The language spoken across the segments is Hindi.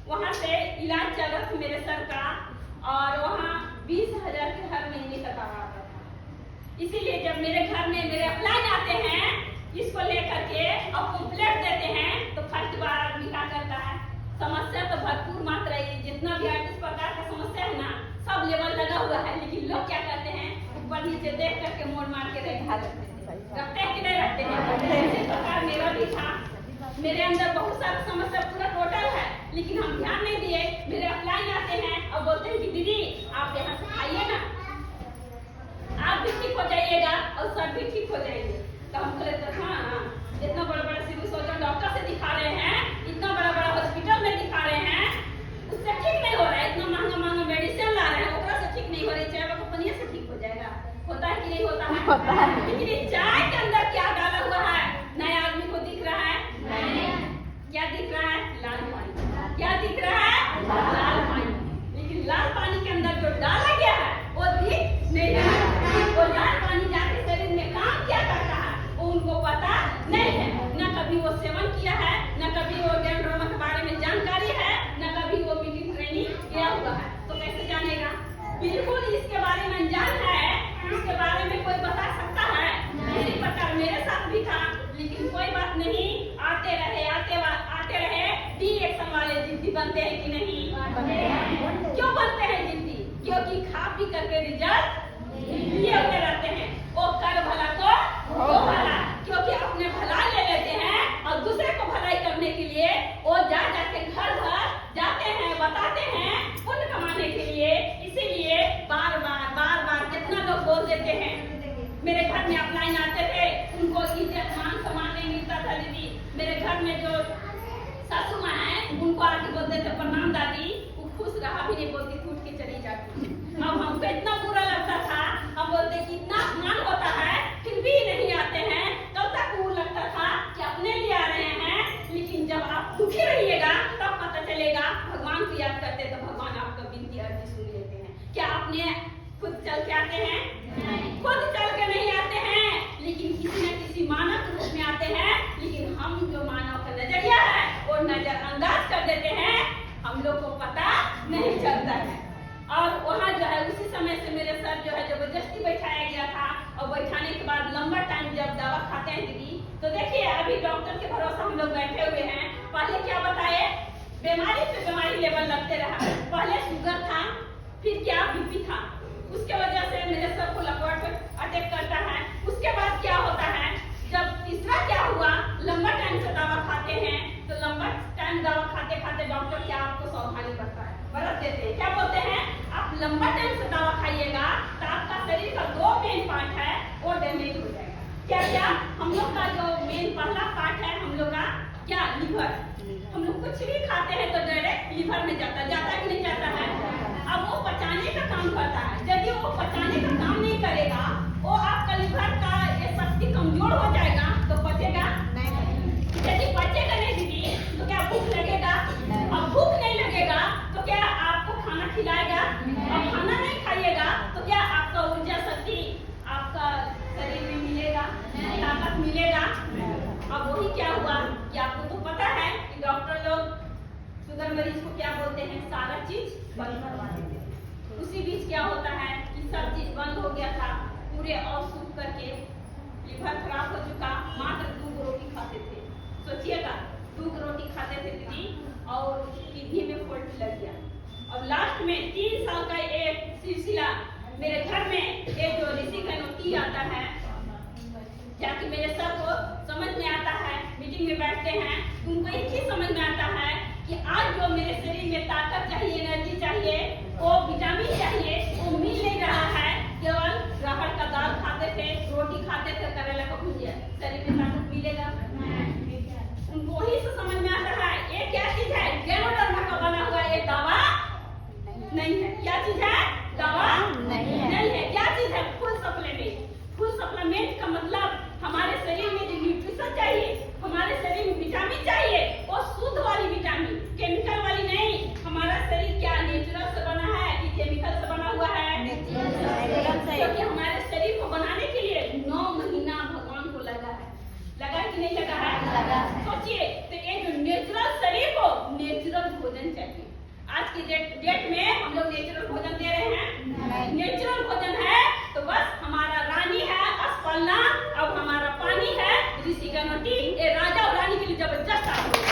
वहाँ से इलाज चल रहा था मेरे सर का, और वहाँ 20,000 के हर महीने का दवा आता था। इसीलिए जब मेरे घर में मेरे अपलाइन आते हैं इसको लेकर के और कंप्लेंट देते हैं, तो फर्स्ट बार आदमी क्या करता है, समस्या तो भरपूर मात्रा है, जितना भी 38 प्रकार का समस्या है ना, सब लेवल लगा हुआ है, लेकिन लोग क्या करते हैं, ऊपर नीचे देख करके मोड़ मार के रखते हैं कि नहीं रखते हैं। इसी प्रकार मेरा भी था, मेरे अंदर बहुत सारा समस्या पूरा टोटल है, लेकिन हम ध्यान नहीं दिए। मेरे अपलाइन आते हैं और बोलते हैं कि दीदी आप यहाँ से आइए ना, आप भी ठीक हो जाइएगा और सब भी ठीक हो जाएंगे। तो हम बोले तो हाँ, इतना बड़ा बड़ा सिविल सर्जन डॉक्टर से दिखा रहे हैं, इतना बड़ा बड़ा हॉस्पिटल में दिखा रहे हैं, उससे ठीक नहीं हो रहा है, इतना महंगा महंगा मेडिसिन ला रहे हैं, ओकरा से ठीक नहीं हो रही, चाय वाला कंपनी से ठीक हो जाएगा। होता है कि नहीं होता है? होता है। लेकिन ये चाय के अंदर क्या डाला हुआ है, नए आदमी को दिख रहा है? नहीं। क्या दिख रहा है? लाल पानी। क्या दिख रहा है? लाल पानी। लेकिन लाल पानी के अंदर जो डाला गया है वो दिख नहीं रहा है। वो लाल पानी जाके शरीर में काम क्या करता है वो उनको पता नहीं है, न कभी वो सेवन किया है, न कभी वो डेंड्रोमा के बारे में जानकारी है, न कभी वो मीटिंग ट्रेनिंग किया हुआ है, तो कैसे जानेगा? बिल्कुल इसके बारे में अनजान है, इसके बारे में कोई बता सकता है? इसी प्रकार मेरे साथ भी था, लेकिन कोई बात नहीं, आते रहे डी एक्शन वाले जिद्दी बनते हैं कि नहीं? क्यों बनते हैं जिद्दी? क्योंकि खा पी करके रिजल्ट लिए हुए रहते हैं। वो कर भला तो हो भला, क्योंकि अपने भलाई ले लेते हैं और दूसरे को भलाई करने के लिए वो जा जाके घर घर जाते हैं, बताते हैं पुण्य कमाने के लिए। इसीलिए बार बार कितना लोग बोल देते हैं। मेरे घर में अपलाइन आते थे, उनको इज्जत मान सम्मान नहीं मिलता था दीदी। मेरे घर में जो सासू माँ है उनको आके बोलते थे प्रणाम दादी, वो खुश रहा भी नहीं, बोलती उठ के चली जाती। अब हमको इतना बुरा लगता था, हम बोलते कि इतना अपमान होता है फिर भी नहीं आते हैं। तब तक वो लगता था कि अपने लिए आ रहे हैं, लेकिन जब आप दुखी रहिएगा तब पता चलेगा। भगवान को याद करते तो भगवान आपका विनती अर्जी सुन लेते हैं। क्या आपने खुद चल के आते हैं? खुद चल के नहीं आते हैं, लेकिन किसी न किसी मानव रूप में आते हैं। लेकिन हम जो मानव का नजरिया है वो नजरअंदाज कर देते हैं, हम लोग को पता नहीं चलता है। और वहाँ जो है उसी समय से मेरे सर जो है जबरदस्ती बैठाया गया था, और बैठाने के बाद लंबा टाइम जब दवा खाते हैं दीदी, तो देखिए अभी डॉक्टर के भरोसा हम लोग बैठे हुए हैं। पहले क्या बताए, बीमारी पे बीमारी लेवल लगते रहा। पहले शुगर था, फिर क्या बीपी था, उसके वजह से मेरे सर को लकवा अटैक करता है। उसके बाद क्या होता है, जब तीसरा क्या हुआ, लंबा टाइम से दवा खाते हैं, तो लंबा टाइम दवा खाते खाते डॉक्टर क्या आपको सावधानी बरत देते हैं। क्या बोलते हैं, आप लंबा टाइम से दवा खाइएगा तो आपका शरीर का 2 मेन पार्ट है वो डैमेज हो जाएगा। क्या क्या? हम लोग का जो मेन पहला पार्ट है हम लोग का क्या, लिवर। हम लोग कुछ भी खाते हैं तो डायरेक्ट लिवर में जाता है कि नहीं जाता है? अब वो पचाने का काम करता है। यदि वो पचाने का काम नहीं करेगा, वो आपका लिवर का ये शक्ति कमजोर हो जाएगा, तो पचेगा नहीं। यदि पचेगा नहीं दीदी तो क्या भूख लगेगा? और भूख नहीं लगेगा तो क्या आपको खाना खिलाएगा? और खाना नहीं खाइएगा तो क्या आपका ऊर्जा शक्ति आपका शरीर में मिलेगा, ताकत मिलेगा? अब वही क्या हुआ कि आपको तो पता है कि डॉक्टर लोग शुगर मरीज को क्या बोलते हैं, सारा चीज बंद करवा देते हैं। उसी बीच क्या होता है कि सब चीज बंद हो गया था, पूरे और सूख करके लिवर खराब हो चुका, मात्र 2 रोटी खाते थे। सोचिएगा 2 रोटी खाते थे दीदी, और किडनी में फॉल्ट लग गया। और लास्ट में 3 साल का एक सिलसिला मेरे घर में ये जो ऋषि गणोती आता है, जाके मेरे सर को समझ में आता है, मीटिंग में बैठते हैं, उनको एक ही समझ में आता है कि आज जो मेरे शरीर में ताकत चाहिए, एनर्जी चाहिए, वो विटामिन चाहिए, वो मिल नहीं रहा है। केवल राहड़ का दाल खाते थे, रोटी खाते थे, करेला का भुजिया, शरीर में ताकत मिलेगा? उनको वही से समझ में आता है ये क्या चीज है, गैनोडर्मा का बना हुआ ये दवा नहीं है। क्या चीज है? दवा नहीं है। क्या चीज है? Full supplement. फुल सप्लीमेंट का मतलब हमारे शरीर में जो न्यूट्रिशन चाहिए, हमारे शरीर में विटामिन चाहिए, वो शुद्ध वाली विटामिन, केमिकल वाली नहीं। हमारा शरीर क्या नेचुरल से बना है कि केमिकल से बना हुआ है? क्योंकि हमारे शरीर को बनाने के लिए 9 महीना भगवान को लगा कि नहीं लगा है? सोचिए, तो ये जो नेचुरल शरीर को नेचुरल भोजन चाहिए। की डेट में हम लोग नेचुरल भोजन दे रहे हैं? नेचुरल भोजन है तो बस हमारा रानी है अस्पलना, अब हमारा पानी है ऋषि गणोटी। ये राजा और रानी के लिए जबरदस्त समझ में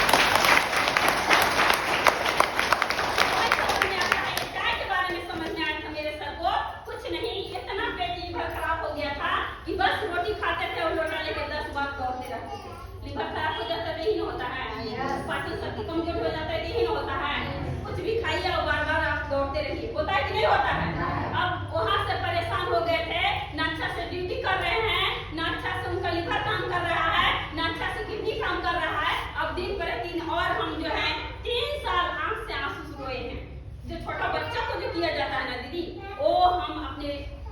आता है। चाय के बारे में समझ में आया था मेरे सर को, कुछ नहीं, इतना पेट लीवर खराब हो गया था कि बस रोटी खाते थे और लोटा लेके 10 बार दौड़ते रहते थे। लीवर खराब हो जाता है, यही होता है, पाचन शक्ति कमजोर हो जाता है, यही होता है। कुछ भी खाइए और बार बार आप दौड़ते रहिए, होता है कि नहीं होता है? अब वहाँ से परेशान हो गए थे, ना अच्छा से ड्यूटी कर रहे हैं, ना अच्छा से उनका लीवर काम कर रहा है, ना अच्छा से किडनी काम कर रहा है। अब दिन पर दिन और हम जो है 3 साल आंख से आंसू रोए हैं। जो छोटा बच्चा को जो किया जाता है ना दीदी, वो हम अपने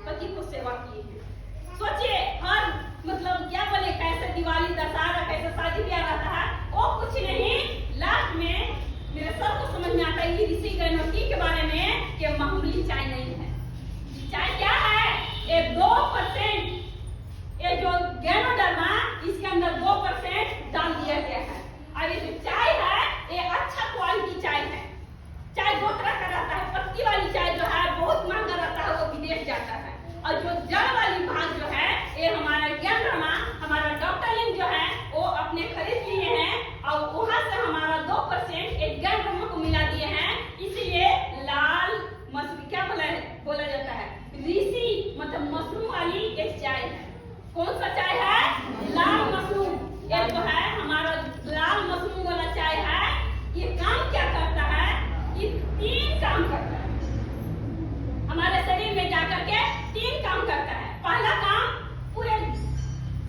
पति को सेवा किए हैं। सोचिए हर मतलब क्या बोले, कैसे दिवाली दशहरा कैसे शादी ब्याह रहता है, वो कुछ नहीं। लास्ट में मेरे सर को समझ में आता है ये ऋषि गणोटी के बारे में कि मामूली चाय नहीं है। चाय क्या है? ये 2% ये जो गैनोडर्मा इसके अंदर 2% डाल दिया गया है। और ये जो चाय है ये अच्छा क्वालिटी चाय है। चाय 2 तरह का रहता है, पत्ती वाली चाय जो है बहुत महंगा रहता है, वो विदेश जाता है। और जो जड़ वाली भाग जो है ये हमारा गैनोडर्मा, हमारा डॉक्टर लिंग जो है वो अपने खरीद लिए हैं और वहां से हमारा 2% एक गैनोडर्मा को मिला दिए हैं। इसलिए लाल मशरूम क्या बोला जाता है, ऋषि मतलब मशरूम वाली एक चाय है। कौन सा चाय है? लाल मशरूम। ये जो है हमारा लाल मशरूम वाला चाय है। ये काम क्या करता है? ये 3 काम करता है हमारे शरीर में जाकर के, 3 काम करता है। पहला काम पूरे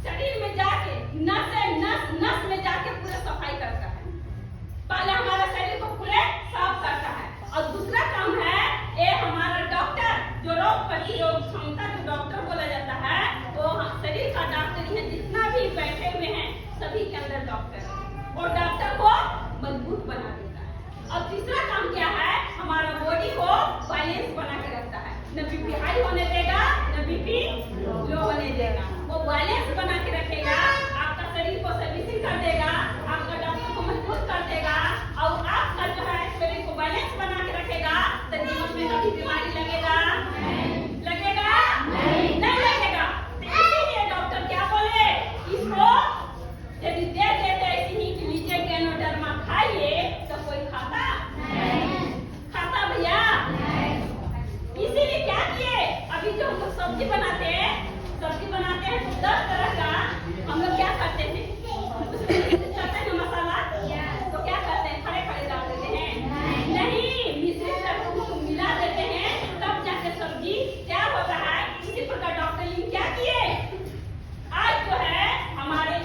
शरीर में जाके नस में जाके पूरे सफाई करता है। पहले हमारा शरीर को पूरे साफ करता है। और दूसरा काम है ये हमारा डॉक्टर जो रोग प्रतिरोध क्षमता जो डॉक्टर बोला जाता है, वो शरीर का डॉक्टर ही है। जितना भी बैठे हुए हैं सभी के अंदर डॉक्टर है और डॉक्टर को मजबूत बना देता है। और तीसरा काम क्या है? हमारा बॉडी को बैलेंस बना के रखता है, न बीपी हाई होने देगा न बीपी लो होने देगा। वो बैलेंस बना के रखेगा, आपका शरीर को सर्विसिंग कर देगा, आपका डॉक्टर को मजबूत कर देगा और आपका जो है शरीर को बैलेंस बना के रखेगा। तो जीवन में कभी बीमारी लगेगा? लगेगा? नहीं लगेगा। इसीलिए डॉक्टर क्या बोले, इसको यदि दे देते ऐसे ही कि लीजिए गैनोडर्मा खाइए, तो कोई खाता? खाता भैया? इसीलिए क्या किए, अभी जो हम लोग सब्जी बनाते हैं तो 10 तरह का हम लोग क्या करते हैं, करते हैं मसाला, तो क्या करते हैं, खड़े डाल देते हैं? नहीं, मिश्रित करके उसको मिला देते हैं, तब जाके सब्जी क्या होता है। इसी प्रकार डॉक्टर लिंग क्या किए, आज जो है हमारे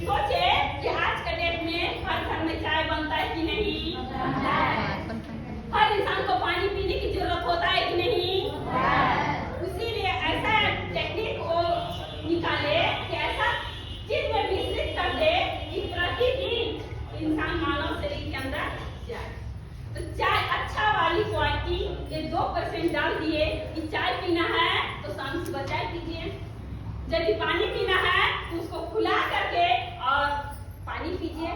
सोचे कि आज के डेट में हर घर में चाय बनता है कि नहीं? हर इंसान को पानी पीने की जरूरत होता है कि नहीं? इसीलिए ऐसा टेक्निक को निकाले कि ऐसा चीज में मिश्रित कर दे कि प्रतिदिन इंसान मानव शरीर के अंदर जाए। तो चाय अच्छा वाली क्वालिटी ये 2% डाल दिए कि चाय पीना है तो शाम सुबह चाय पीजिए। यदि पानी पीना है तो उसको खुला करके और पानी पीजिए।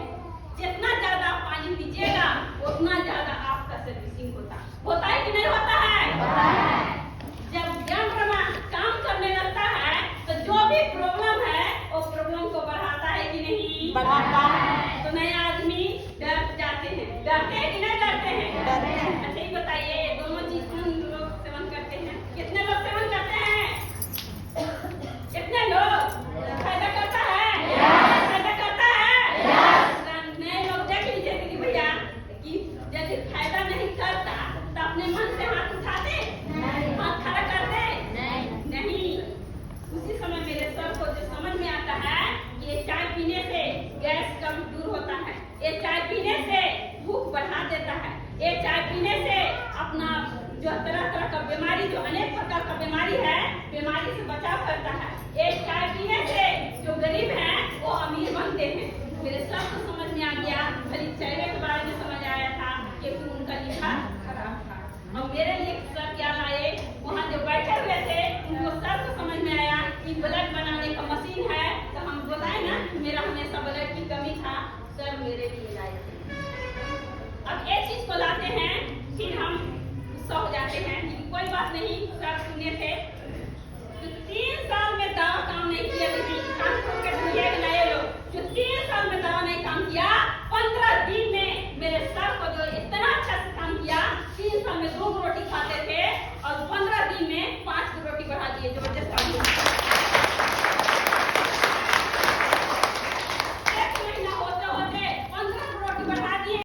जितना ज्यादा पानी पीजिएगा उतना ज्यादा आपका सर्विसिंग होता है कि नहीं होता है? जब गैनोडर्मा काम करने लगता है तो जो भी प्रॉब्लम है वो प्रॉब्लम को बढ़ाता है कि नहीं? बढ़ाता है। तो नए आदमी डर जाते हैं, डरते हैं कि नहीं डरते हैं? अच्छा ही बताइए, दोनों चीज कौन लोग सेवन करते हैं? कितने लोग सेवन करते हैं? कितने लोग? फायदा करता है? फायदा करता है? नए लोग देख लीजिए दीदी भैया कि यदि फायदा नहीं करता तो अपने मन से हाथ उठाते, हाथ खड़ा करते नहीं। उसी समय मेरे सर को जो समझ में आता है ये चाय पीने से गैस कम दूर होता है, ये चाय पीने से भूख बढ़ा देता है, ये चाय पीने से अपना जो तरह का बीमारी, जो अनेक प्रकार का बीमारी है, बीमारी से बचाव करता है। ये चाय पीने से जो गरीब हैं वो अमीर बनते हैं। मेरे सर को समझ में आ गया, खाली चेहरे के बारे में समझ आया था कि उनका लीवर खराब था। और मेरे लिए सर क्या लाए, वहाँ जो बैठे हुए थे उनको सर को समझ में आया कि ब्लड बनाने का मशीन है। तो हम बताए ना मेरा हमेशा ब्लड की कमी था, सर मेरे लिए लाए थे। अब एक चीज को लाते हैं, फिर हम नहीं सर सुने थे, तो 3 साल में दवा काम नहीं किया दीदी, कानपुर के दुनिया के नए लोग जो 3 साल में दवा नहीं काम किया, 15 दिन में मेरे सर को जो इतना अच्छा से काम किया, 3 साल में 2 रोटी खाते थे और 15 दिन में 5 रोटी बढ़ा दिए, जबरदस्त काम किया।